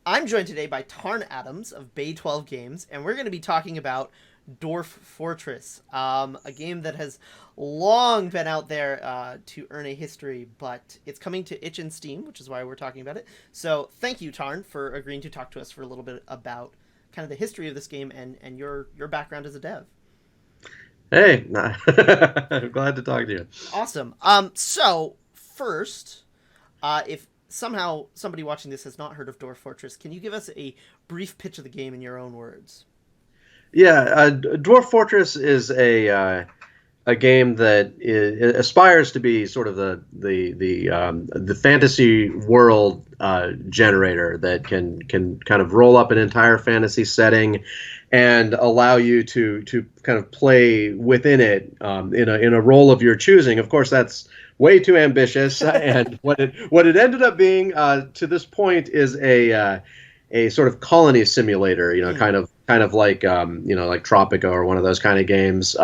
I'm joined today by Tarn Adams of Bay 12 Games, and we're going to be talking about Dwarf Fortress, a game that has long been out there to earn a history, but it's coming to itch and Steam, which is why we're talking about it. So thank you, Tarn, for agreeing to talk to us for a little bit about kind of the history of this game and your background as a dev. Hey, I'm glad to talk to you. Awesome. So first, if somehow somebody watching this has not heard of Dwarf Fortress, can you give us a brief pitch of the game in your own words? Yeah, Dwarf Fortress is a game that aspires to be sort of the fantasy world generator that can kind of roll up an entire fantasy setting and allow you to kind of play within it in a role of your choosing. Of course, that's way too ambitious, and what it ended up being to this point is a sort of colony simulator, Hmm. kind of like like Tropico or one of those kind of games,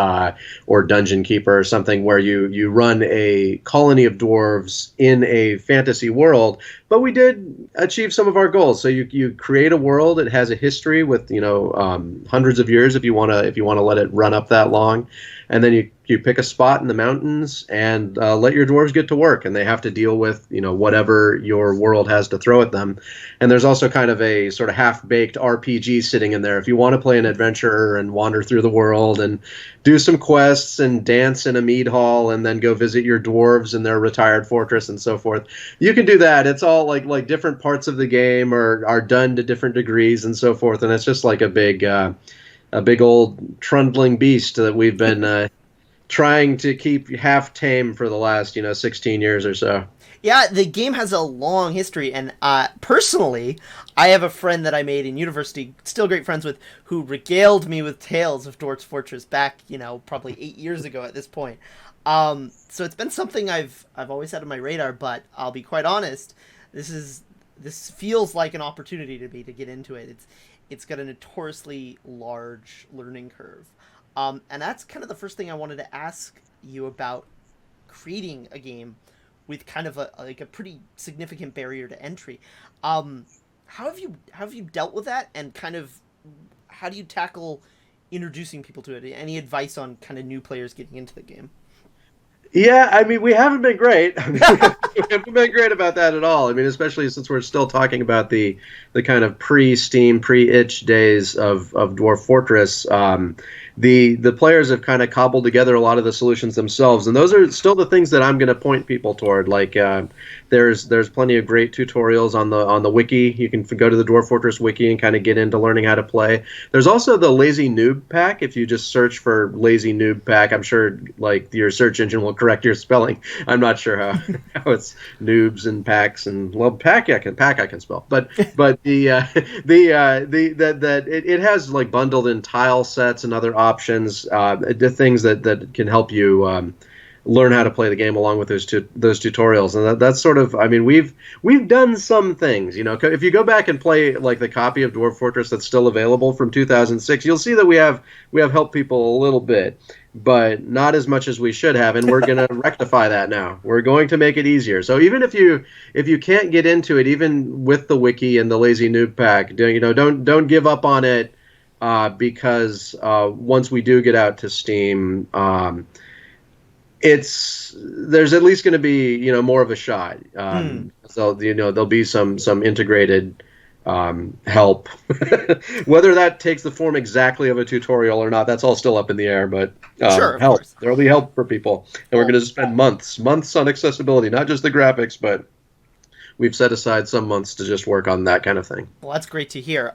or Dungeon Keeper or something where you run a colony of dwarves in a fantasy world. But we did achieve some of our goals. So you create a world. It has a history with hundreds of years if you wanna let it run up that long, and then you pick a spot in the mountains and let your dwarves get to work, and they have to deal with whatever your world has to throw at them. And there's also kind of a sort of half-baked RPG sitting in there. If you want to play an adventurer and wander through the world and do some quests and dance in a mead hall and then go visit your dwarves in their retired fortress and so forth, you can do that. It's all like different parts of the game are done to different degrees and so forth, and it's just like a big old trundling beast that we've been trying to keep half tame for the last 16 years or so. Yeah, the game has a long history, and personally, I have a friend that I made in university, still great friends with, who regaled me with tales of Dwarf's Fortress back, probably 8 years ago at this point. So it's been something I've always had on my radar, but I'll be quite honest, this feels like an opportunity to me to get into it. It's got a notoriously large learning curve, and that's kind of the first thing I wanted to ask you about creating a game with kind of a pretty significant barrier to entry. Um, how have you dealt with that, and kind of how do you tackle introducing people to it? Any advice on kind of new players getting into the game? Yeah, I mean, we haven't been great. I mean, we haven't been great about that at all. I mean, especially since we're still talking about the kind of pre-Steam, pre-itch days of Dwarf Fortress. The players have kind of cobbled together a lot of the solutions themselves, and those are still the things that I'm going to point people toward. Like, there's plenty of great tutorials on the wiki. You can go to the Dwarf Fortress wiki and kind of get into learning how to play. There's also the Lazy Noob Pack. If you just search for Lazy Noob Pack, I'm sure like your search engine will correct your spelling. I'm not sure how it's noobs and packs and well pack I can spell, but it has like bundled in tile sets and other options, the things that can help you learn how to play the game along with those tutorials. And that's sort of, I mean, we've done some things. If you go back and play like the copy of Dwarf Fortress that's still available from 2006, you'll see that we have helped people a little bit, but not as much as we should have, and we're going to rectify that now. We're going to make it easier. So even if you can't get into it, even with the wiki and the Lazy Noob Pack, don't give up on it, because once we do get out to Steam, it's there's at least going to be more of a shot. Hmm. So there'll be some integrated help. Whether that takes the form exactly of a tutorial or not, that's all still up in the air. But Sure, of help, course. there'll be help for people, and we're Well, going to spend months on accessibility, not just the graphics, but we've set aside some months to just work on that kind of thing. well, that's great to hear.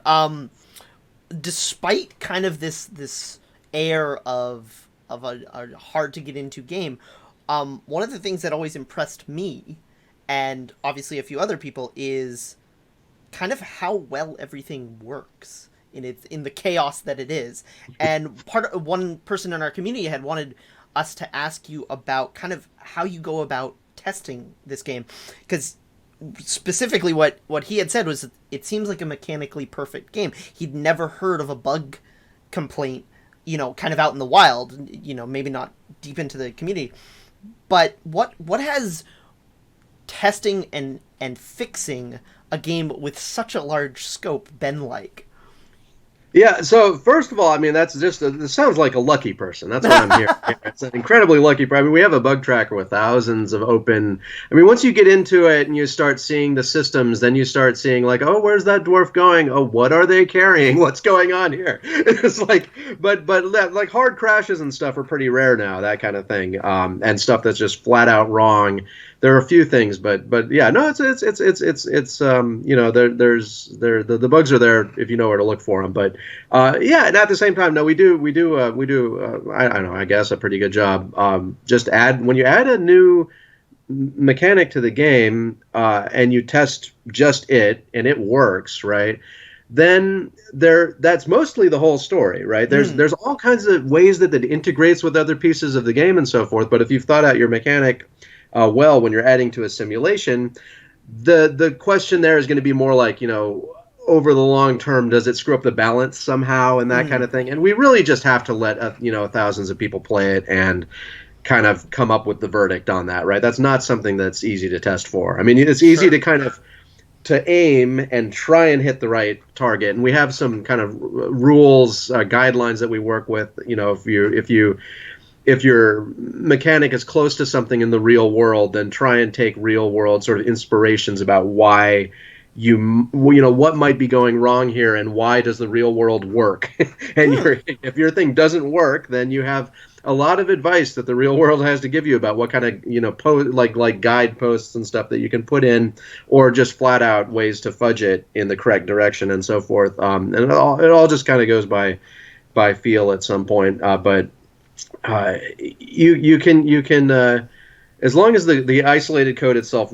Despite kind of this air of a hard to get into game, one of the things that always impressed me, and obviously a few other people, is kind of how well everything works in the chaos that it is. And one person in our community had wanted us to ask you about kind of how you go about testing this game, because specifically what he had said was it seems like a mechanically perfect game. He'd never heard of a bug complaint, kind of out in the wild, maybe not deep into the community. But what has testing and fixing a game with such a large scope been like? Yeah, so first of all, I mean, this sounds like a lucky person. That's what I'm hearing. Yeah, it's an incredibly lucky person. I mean, we have a bug tracker with thousands of open. I mean, once you get into it and you start seeing the systems, then you start seeing like, oh, where's that dwarf going? Oh, what are they carrying? What's going on here? It's like, but like hard crashes and stuff are pretty rare now, that kind of thing, and stuff that's just flat out wrong. There are a few things, but yeah, no, it's you know, the bugs are there if you know where to look for them. But yeah, and at the same time, no, we do I don't know, I guess a pretty good job. Just when you add a new mechanic to the game, and you test just it and it works, right? Then that's mostly the whole story, right? There's all kinds of ways that it integrates with other pieces of the game and so forth. But if you've thought out your mechanic well, when you're adding to a simulation, the question there is going to be more like, you know, over the long term, does it screw up the balance somehow and that kind of thing? And we really just have to let you know, thousands of people play it and kind of come up with the verdict on that, right? That's not something that's easy to test for. I mean, it's easy to kind of to aim and try and hit the right target, and we have some kind of rules, guidelines that we work with. You know, if your mechanic is close to something in the real world, then try and take real world sort of inspirations about why you know, what might be going wrong here and why does the real world work. And if your thing doesn't work, then you have a lot of advice that the real world has to give you about what kind of, you know, like guideposts and stuff that you can put in, or just flat out ways to fudge it in the correct direction and so forth. And it all just kind of goes by feel at some point. But you can as long as the isolated code itself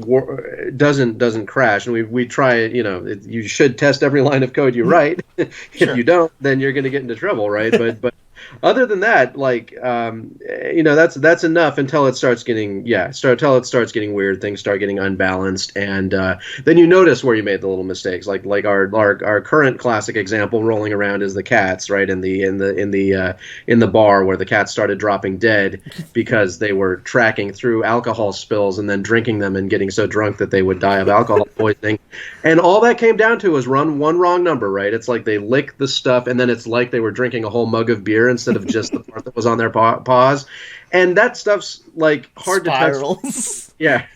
doesn't crash, and we try, you know, you should test every line of code you write. If you don't, then you're going to get into trouble, right? But other than that, like, you know, that's enough until it starts getting weird. Things start getting unbalanced, and then you notice where you made the little mistakes. Like our current classic example rolling around is the cats, right, in the bar where the cats started dropping dead because they were tracking through alcohol spills and then drinking them and getting so drunk that they would die of alcohol poisoning. And all that came down to was run one wrong number, right? It's like they lick the stuff, and then it's like they were drinking a whole mug of beer instead of just the part that was on their paws. And that stuff's like hard to test. Yeah.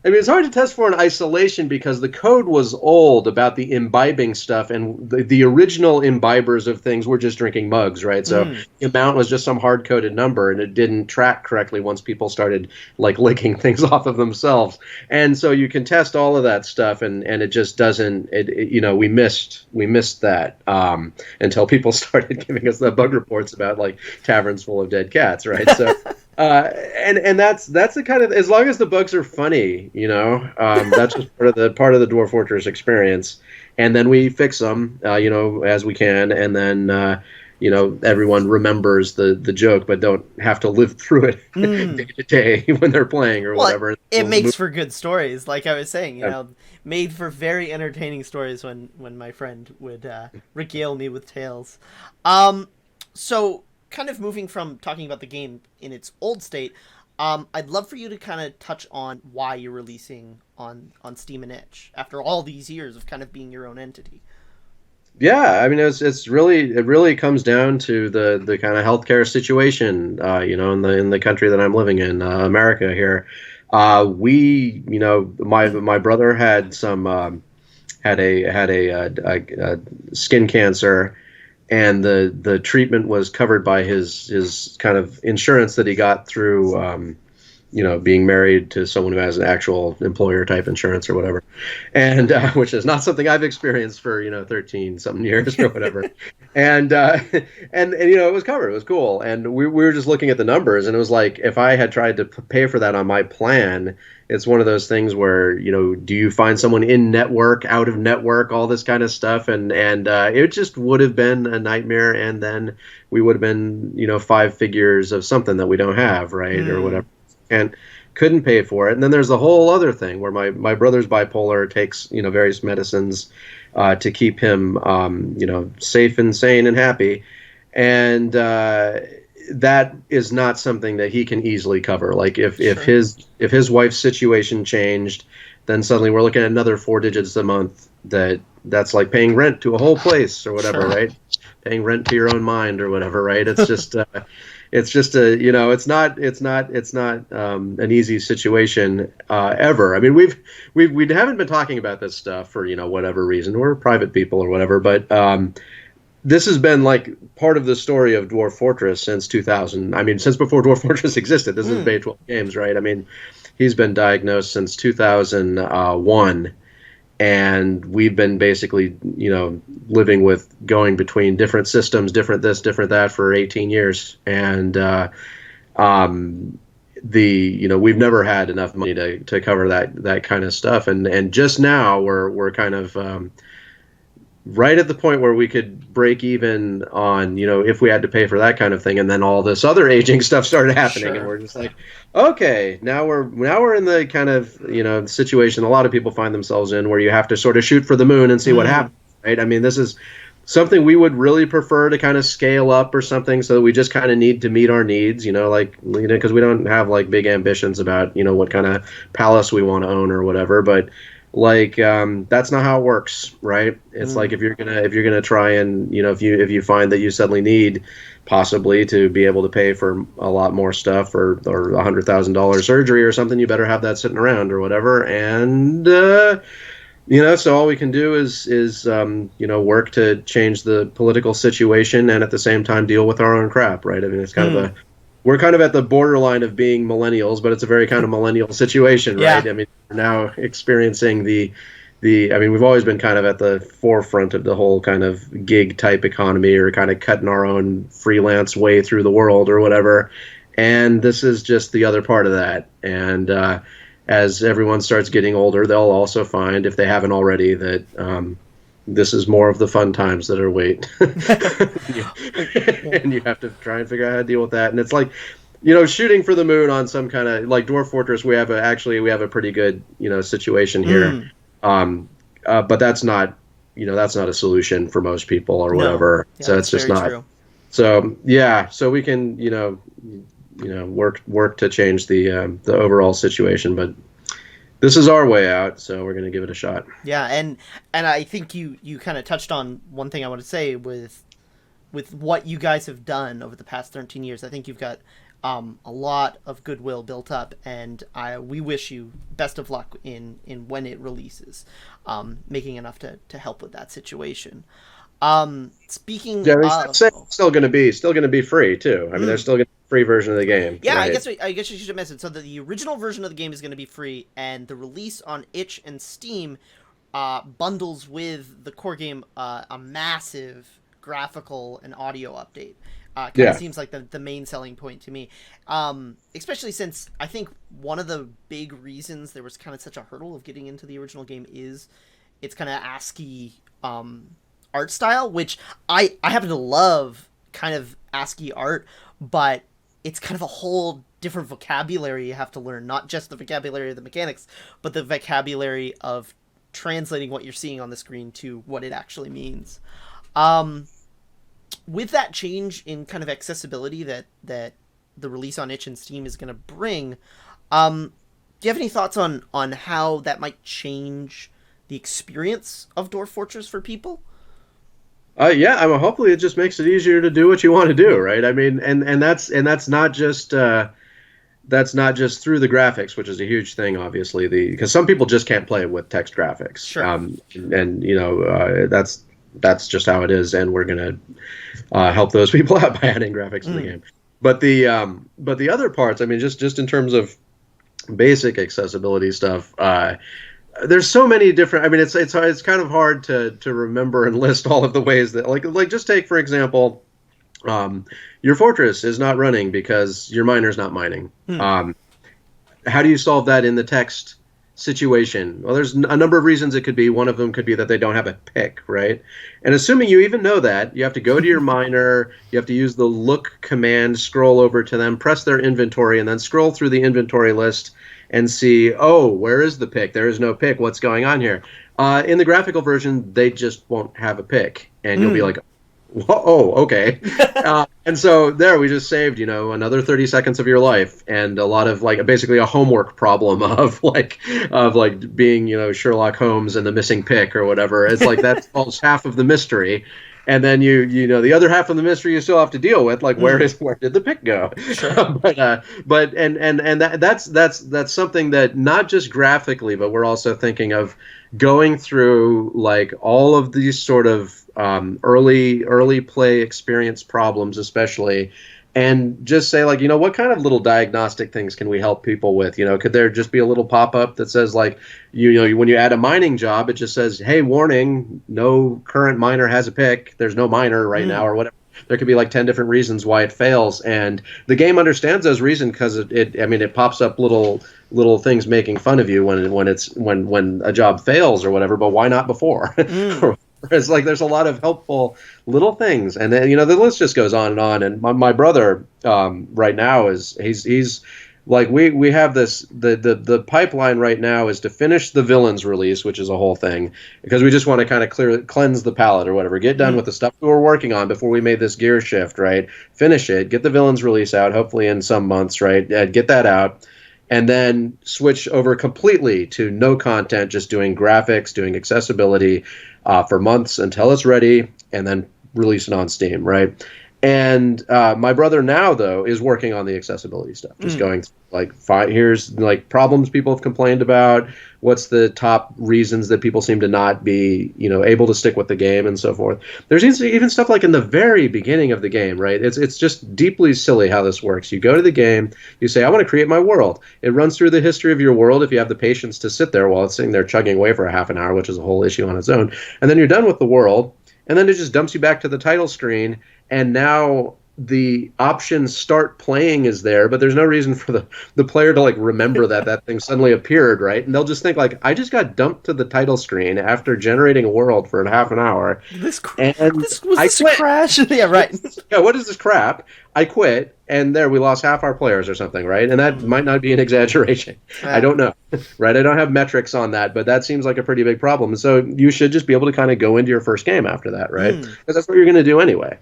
I mean, it's hard to test for in isolation because the code was old about the imbibing stuff, and the original imbibers of things were just drinking mugs, right? So the amount was just some hard-coded number, and it didn't track correctly once people started like licking things off of themselves. And so you can test all of that stuff, and it just doesn't. You know, we missed that until people started giving us the bug reports about like taverns full of dead cats, right? So. And that's the kind of, as long as the bugs are funny, you know, that's just part of the Dwarf Fortress experience. And then we fix them, you know, as we can, and then you know, everyone remembers the joke, but don't have to live through it day to day when they're playing or whatever. It makes for good stories, like I was saying, you know, made for very entertaining stories when my friend would regale me with tales. So. Kind of moving from talking about the game in its old state, I'd love for you to kind of touch on why you're releasing on Steam and Itch after all these years of kind of being your own entity. Yeah, I mean, it really comes down to the kind of healthcare situation, you know, in the country that I'm living in, America here. We, you know, my brother had some had a skin cancer. And the treatment was covered by his kind of insurance that he got through, you know, being married to someone who has an actual employer type insurance or whatever, and which is not something I've experienced for, you know, 13 something years or whatever. and you know, it was covered. It was cool. And we were just looking at the numbers, and it was like, if I had tried to pay for that on my plan, it's one of those things where, you know, do you find someone in network, out of network, all this kind of stuff, and it just would have been a nightmare, and then we would have been, you know, 5 figures of something that we don't have, right, or whatever, and couldn't pay for it. And then there's the whole other thing where my brother's bipolar, takes, you know, various medicines to keep him, you know, safe and sane and happy, and that is not something that he can easily cover. Like if his wife's situation changed, then suddenly we're looking at another 4 digits a month. That's like paying rent to a whole place or whatever, Sure. right? Paying rent to your own mind or whatever, right? It's just it's not an easy situation ever. I mean, we haven't been talking about this stuff for whatever reason. We're private people or whatever, but this has been like part of the story of Dwarf Fortress since 2000. I mean, since before Dwarf Fortress existed. This is Bay 12 Games, right? I mean, he's been diagnosed since 2001. And we've been basically, living with going between different systems, different this, different that for 18 years. And we've never had enough money to cover that kind of stuff. And just now we're kind of right at the point where we could break even on, if we had to pay for that kind of thing, and then all this other aging stuff started happening, Sure. and we're just like, okay, now we're in the kind of situation a lot of people find themselves in, where you have to sort of shoot for the moon and see what happens, right? I mean, this is something we would really prefer to kind of scale up or something, so that we just kind of need to meet our needs, because we don't have like big ambitions about what kind of palace we want to own or whatever, but that's not how it works, right? It's like if you're gonna try and if you find that you suddenly need possibly to be able to pay for a lot more stuff or $100,000 surgery or something, you better have that sitting around or whatever. And so all we can do is work to change the political situation and at the same time deal with our own crap, right? I mean, it's kind of we're kind of at the borderline of being millennials, but it's a very kind of millennial situation, right? Yeah. I mean, we're now experiencing I mean, we've always been kind of at the forefront of the whole kind of gig type economy, or kind of cutting our own freelance way through the world or whatever. And this is just the other part of that. And as everyone starts getting older, they'll also find, if they haven't already, that this is more of the fun times that are wait. And you have to try and figure out how to deal with that. And it's like, shooting for the moon on some kind of, like Dwarf Fortress, we have a pretty good, situation here. But that's not a solution for most people or whatever. Yeah, so it's just not. True. So yeah, so we can, work to change the overall situation, but this is our way out, so we're going to give it a shot. Yeah, and I think you kind of touched on one thing I want to say with what you guys have done over the past 13 years. I think you've got a lot of goodwill built up, and we wish you best of luck in when it releases, making enough to help with that situation. Speaking of, still going to be free too. I mean, there's still going to be a free version of the game. Yeah, right? I guess you should mention. So the original version of the game is going to be free, and the release on itch and Steam bundles with the core game a massive graphical and audio update. Kind of seems like the main selling point to me, especially since I think one of the big reasons there was kind of such a hurdle of getting into the original game is it's kind of ASCII art style, which I happen to love kind of ASCII art, but it's kind of a whole different vocabulary you have to learn, not just the vocabulary of the mechanics, but the vocabulary of translating what you're seeing on the screen to what it actually means. With that change in kind of accessibility that the release on itch and Steam is going to bring, do you have any thoughts on how that might change the experience of Dwarf Fortress for people? Yeah, I mean, hopefully it just makes it easier to do what you want to do, right? I mean, and that's not just through the graphics, which is a huge thing, obviously, because some people just can't play with text graphics. Sure. That's just how it is, and we're gonna help those people out by adding graphics to the game. But the other parts, I mean, just in terms of basic accessibility stuff, there's so many different. I mean, it's kind of hard to remember and list all of the ways that like just take for example, your fortress is not running because your miner's not mining. How do you solve that in the text situation? Well, there's a number of reasons it could be. One of them could be that they don't have a pick, right? And assuming you even know that, you have to go to your miner, you have to use the look command, scroll over to them, press their inventory, and then scroll through the inventory list and see, oh, where is the pick? There is no pick. What's going on here? In the graphical version, they just won't have a pick. And you'll be like, Oh, okay. And so there we just saved, another 30 seconds of your life and a lot of like basically a homework problem of like being, Sherlock Holmes and the missing pick or whatever. It's like that solves half of the mystery. And then the other half of the mystery you still have to deal with, like where did the pick go? Sure. But that's something that not just graphically, but we're also thinking of going through like all of these sort of early play experience problems, especially, and just say like, what kind of little diagnostic things can we help people with? Could there just be a little pop up that says like, when you add a mining job, it just says, hey, warning, no current miner has a pick. There's no miner right now, or whatever. There could be like 10 different reasons why it fails, and the game understands those reasons because it pops up little things making fun of you when a job fails or whatever. But why not before? It's like there's a lot of helpful little things, and then the list just goes on and on. And my brother right now he's like we have this the pipeline right now is to finish the villains release, which is a whole thing, because we just want to kind of cleanse the palette or whatever, get done with the stuff we were working on before we made this gear shift, right? Finish it, get the villains release out, hopefully in some months, right? Get that out. And then switch over completely to no content, just doing graphics, doing accessibility for months until it's ready, and then release it on Steam, right? And my brother now, though, is working on the accessibility stuff, just going through, like, here's like problems people have complained about. What's the top reasons that people seem to not be, able to stick with the game and so forth. There's even stuff like in the very beginning of the game, right? It's just deeply silly how this works. You go to the game, you say, I want to create my world. It runs through the history of your world if you have the patience to sit there while it's sitting there chugging away for a half an hour, which is a whole issue on its own. And then you're done with the world, and then it just dumps you back to the title screen, and now the options start playing is there, but there's no reason for the player to like remember that thing suddenly appeared, right? And they'll just think like, I just got dumped to the title screen after generating a world for half an hour. This a crash? Yeah, right. Yeah, what is this crap? I quit, and there we lost half our players or something, right? And that might not be an exaggeration. I don't know, right? I don't have metrics on that, but that seems like a pretty big problem. So you should just be able to kind of go into your first game after that, right? Because that's what you're going to do anyway.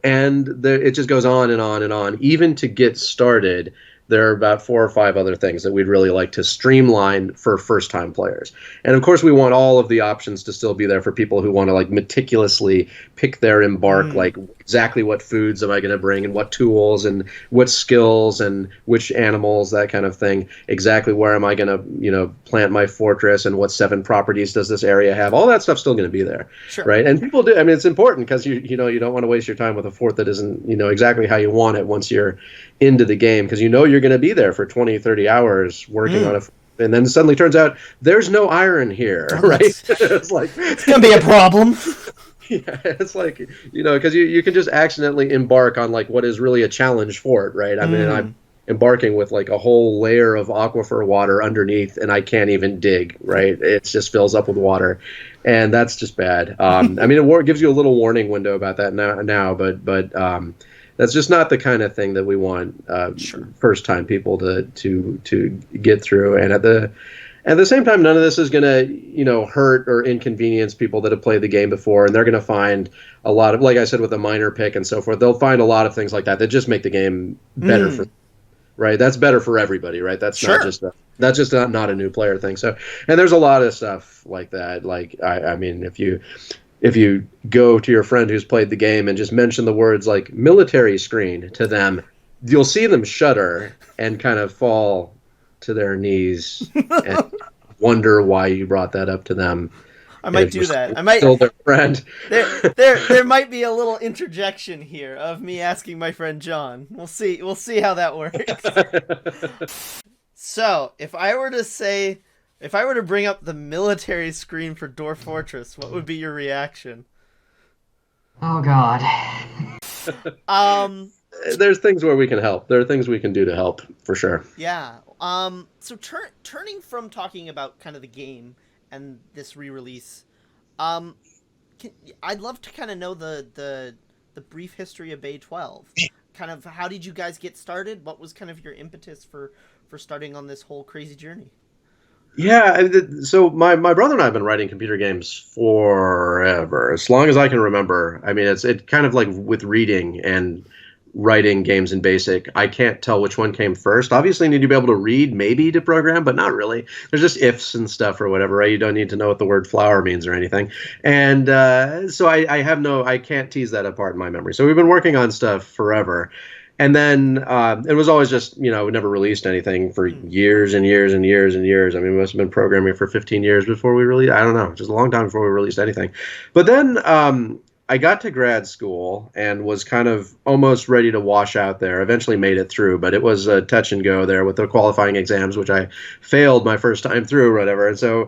And it just goes on and on and on. Even to get started, there are about 4 or 5 other things that we'd really like to streamline for first-time players. And of course, we want all of the options to still be there for people who want to like meticulously pick their embark, like exactly what foods am I going to bring and what tools and what skills and which animals, that kind of thing. Exactly where am I going to, plant my fortress and what 7 properties does this area have? All that stuff's still going to be there, right? And people do. I mean, it's important because you don't want to waste your time with a fort that isn't, exactly how you want it once you're into the game, because you're going to be there for 20, 30 hours working on it. And then suddenly turns out there's no iron here, right? It's like it's going to be a problem. Yeah, it's like, because you can just accidentally embark on like what is really a challenge fort, right? I mean, I'm embarking with like a whole layer of aquifer water underneath, and I can't even dig, right? It just fills up with water, and that's just bad. I mean, it gives you a little warning window about that now, but that's just not the kind of thing that we want first-time people to get through. And at the same time, none of this is going to, hurt or inconvenience people that have played the game before, and they're going to find a lot of, like I said, with a minor pick and so forth, they'll find a lot of things like that just make the game better for them, right? That's better for everybody, right? That's not just not a new player thing. So, and there's a lot of stuff like that. Like, I mean, if you go to your friend who's played the game and just mention the words like military screen to them, you'll see them shudder and kind of fall to their knees and wonder why you brought that up to them. I might do that. I might still their friend. There might be a little interjection here of me asking my friend John. We'll see how that works. So, if I were to bring up the military screen for Dwarf Fortress, what would be your reaction? Oh God. There's things where we can help. There are things we can do to help, for sure. Yeah. So turning from talking about kind of the game and this re-release, I'd love to kind of know the brief history of Bay 12. Kind of how did you guys get started? What was kind of your impetus for starting on this whole crazy journey? Yeah, so my brother and I have been writing computer games forever, as long as I can remember. I mean, it kind of like with reading and writing games in BASIC. I can't tell which one came first. Obviously, you need to be able to read, maybe to program, but not really. There's just ifs and stuff or whatever, right? You don't need to know what the word flower means or anything. And so I can't tease that apart in my memory. So we've been working on stuff forever. And then it was always just, we never released anything for years and years and years and years. I mean, we must have been programming for 15 years before we really, I don't know, just a long time before we released anything. But then I got to grad school and was kind of almost ready to wash out there. Eventually made it through, but it was a touch and go there with the qualifying exams, which I failed my first time through or whatever. And so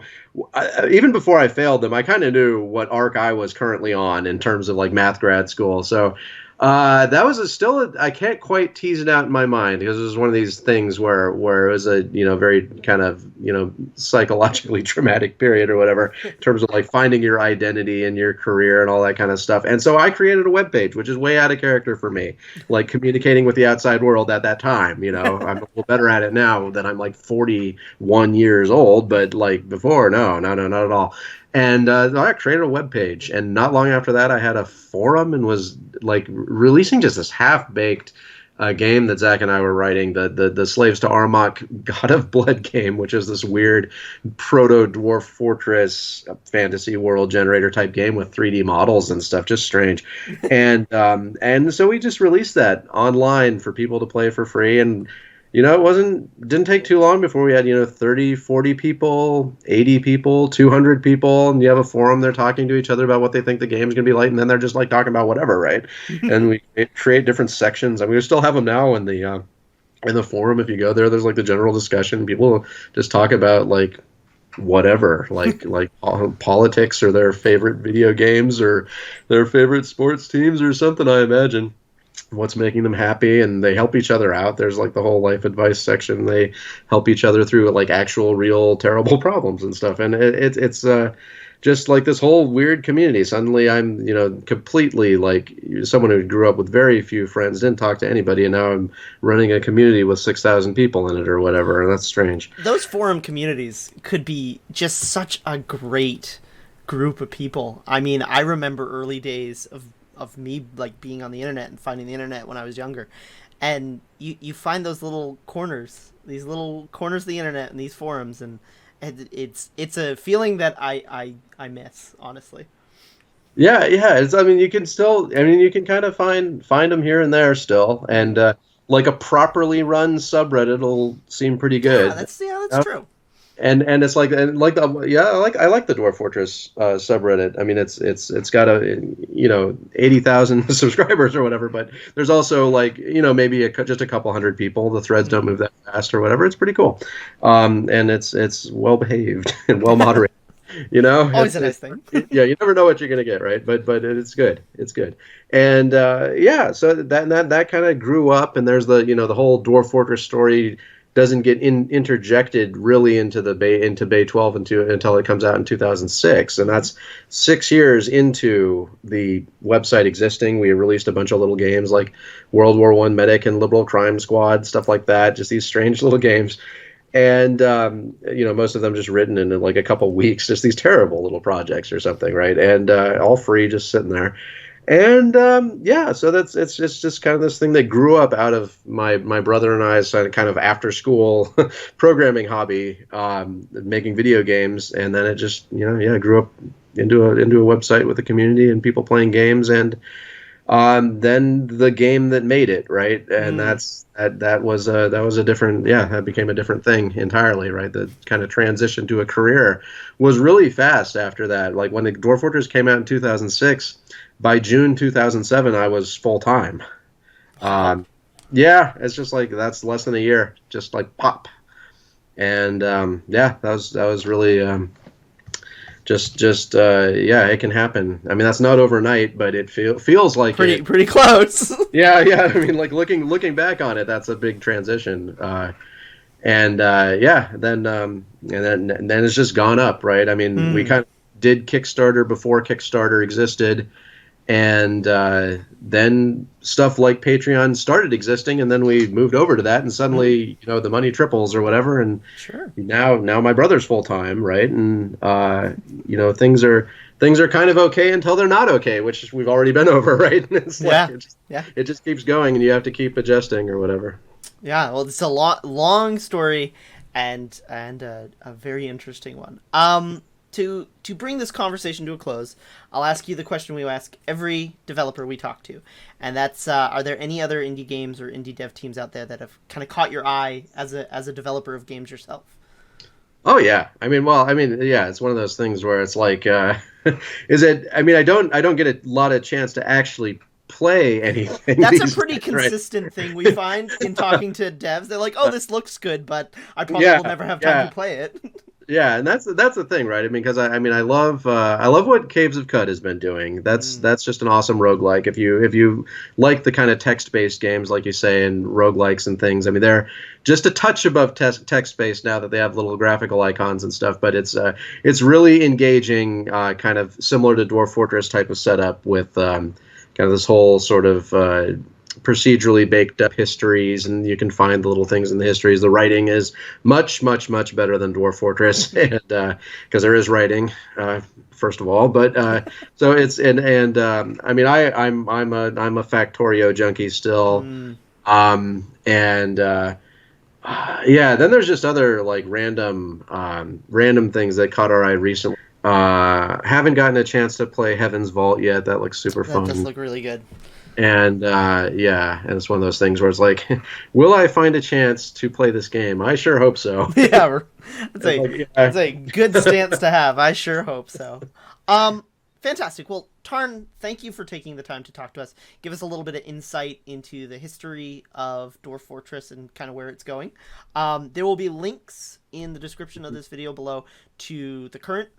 even before I failed them, I kind of knew what arc I was currently on in terms of like math grad school. So that was I can't quite tease it out in my mind because it was one of these things where it was a, very kind of, psychologically traumatic period or whatever in terms of like finding your identity and your career and all that kind of stuff. And so I created a web page, which is way out of character for me, like communicating with the outside world at that time. I'm a little better at it now that I'm like 41 years old, but like before, no, not at all. And I created a web page, and not long after that, I had a forum and was like releasing just this half-baked game that Zach and I were writing, the Slaves to Armok God of Blood game, which is this weird proto Dwarf Fortress fantasy world generator type game with 3D models and stuff, just strange. And so we just released that online for people to play for free, and didn't take too long before we had, 30, 40 people, 80 people, 200 people, and you have a forum, they're talking to each other about what they think the game's going to be like, and then they're just like talking about whatever, right? And we create different sections. I mean, we still have them now in the forum. If you go there, there's like the general discussion. People just talk about like whatever, like politics or their favorite video games or their favorite sports teams or something, I imagine. What's making them happy, and they help each other out. There's like the whole life advice section. They help each other through like actual real terrible problems and stuff, and it's just like this whole weird community. Suddenly I'm completely like someone who grew up with very few friends, didn't talk to anybody, and now I'm running a community with 6,000 people in it or whatever, and that's strange. Those forum communities could be just such a great group of people. I mean, I remember early days of me like being on the internet and finding the internet when I was younger, and you find these little corners of the internet and these forums, and it's a feeling that I miss, honestly. Yeah. You can kind of find them here and there still, and like a properly run subreddit will seem pretty good. Yeah, that's true. And it's like I like the Dwarf Fortress subreddit. I mean, it's got 80,000 subscribers or whatever, but there's also like maybe just a couple hundred people. The threads don't move that fast or whatever. It's pretty cool, and it's well behaved and well moderated. Always a nice thing. Yeah, you never know what you're gonna get, right? But it's good. It's good. And so that kind of grew up, and there's the whole Dwarf Fortress story doesn't get interjected really into Bay 12 until it comes out in 2006, and that's 6 years into the website existing. We released a bunch of little games like World War I Medic and Liberal Crime Squad, stuff like that, just these strange little games. And most of them just written in like a couple weeks, just these terrible little projects or something, right? And all free, just sitting there. And so it's just kind of this thing that grew up out of my brother and I's kind of after school programming hobby, making video games, and then it just grew up into a website with a community and people playing games, and then the game that made it, right? And that was a different, that became a different thing entirely, right? The kind of transition to a career was really fast after that. Like when the Dwarf Fortress came out in 2006. By June 2007, I was full time. It's just like that's less than a year, just like pop. And that was really it can happen. I mean, that's not overnight, but it feels like pretty close. Yeah. I mean, like looking back on it, that's a big transition. Then it's just gone up, right? I mean, we kind of did Kickstarter before Kickstarter existed. And then stuff like Patreon started existing, and then we moved over to that, and suddenly, the money triples or whatever, and Sure. now my brother's full time, right? And things are kind of okay until they're not okay, which we've already been over, right? And it's like it just keeps going, and you have to keep adjusting or whatever. Yeah, well, it's a long story, and a very interesting one. To bring this conversation to a close, I'll ask you the question we ask every developer we talk to, and that's: are there any other indie games or indie dev teams out there that have kind of caught your eye as a developer of games yourself? Oh yeah, yeah, it's one of those things where it's like, is it? I mean, I don't get a lot of chance to actually play anything. That's a pretty consistent thing we find in talking to devs. They're like, "Oh, this looks good, but I probably will never have time to play it." Yeah, and that's the thing, right? I mean, because I love what Caves of Cud has been doing. That's just an awesome roguelike. If you like the kind of text-based games, like you say, and roguelikes and things, I mean, they're just a touch above text-based now that they have little graphical icons and stuff. But it's really engaging, kind of similar to Dwarf Fortress type of setup with kind of this whole sort of procedurally baked up histories, and you can find the little things in the histories. The writing is much better than Dwarf Fortress, and because there is writing, first of all. But so it's I mean, I'm a Factorio junkie still, then there's just other like random things that caught our eye recently. Haven't gotten a chance to play Heaven's Vault yet. That looks super fun. That does look really good. And and it's one of those things where it's like, will I find a chance to play this game? I sure hope so. Yeah, that's a good stance to have. I sure hope so. Fantastic. Well, Tarn, thank you for taking the time to talk to us. Give us a little bit of insight into the history of Dwarf Fortress and kind of where it's going. There will be links in the description of this video below to the current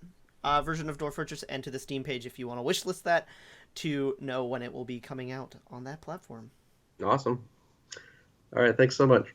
version of Dwarf Fortress and to the Steam page if you want to wishlist that, to know when it will be coming out on that platform. Awesome. All right. Thanks so much.